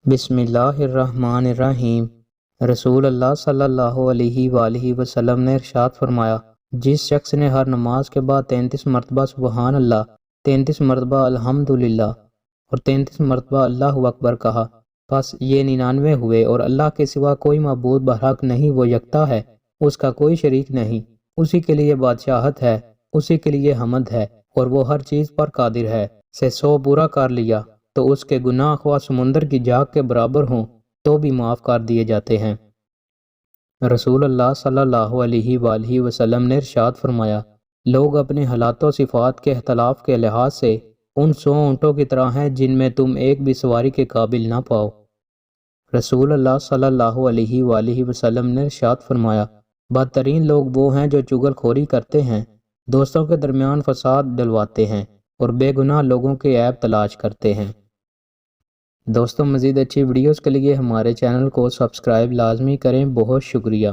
بسم اللہ الرحمن الرحیم۔ رسول اللہ صلی اللہ علیہ وآلہ وسلم نے ارشاد فرمایا، جس شخص نے ہر نماز کے بعد 33 مرتبہ سبحان اللہ، 33 مرتبہ الحمدللہ اور 33 مرتبہ اللہ اکبر کہا، بس یہ 99 ہوئے، اور اللہ کے سوا کوئی معبود برحق نہیں، وہ یکتا ہے، اس کا کوئی شریک نہیں، اسی کے لیے بادشاہت ہے، اسی کے لیے حمد ہے، اور وہ ہر چیز پر قادر ہے، سے 100 پورا کر لیا تو اس کے گناہ خواہ سمندر کی جھاگ کے برابر ہوں تو بھی معاف کر دیے جاتے ہیں۔ رسول اللہ صلی اللہ علیہ وآلہ وسلم نے ارشاد فرمایا، لوگ اپنے حالات و صفات کے اختلاف کے لحاظ سے ان 100 اونٹوں کی طرح ہیں جن میں تم ایک بھی سواری کے قابل نہ پاؤ۔ رسول اللہ صلی اللہ علیہ وآلہ وسلم نے ارشاد فرمایا، بدترین لوگ وہ ہیں جو چغل خوری کرتے ہیں، دوستوں کے درمیان فساد ڈلواتے ہیں اور بے گناہ لوگوں کے عیب تلاش کرتے ہیں۔ دوستوں، مزید اچھی ویڈیوز کے لیے ہمارے چینل کو سبسکرائب لازمی کریں۔ بہت شکریہ۔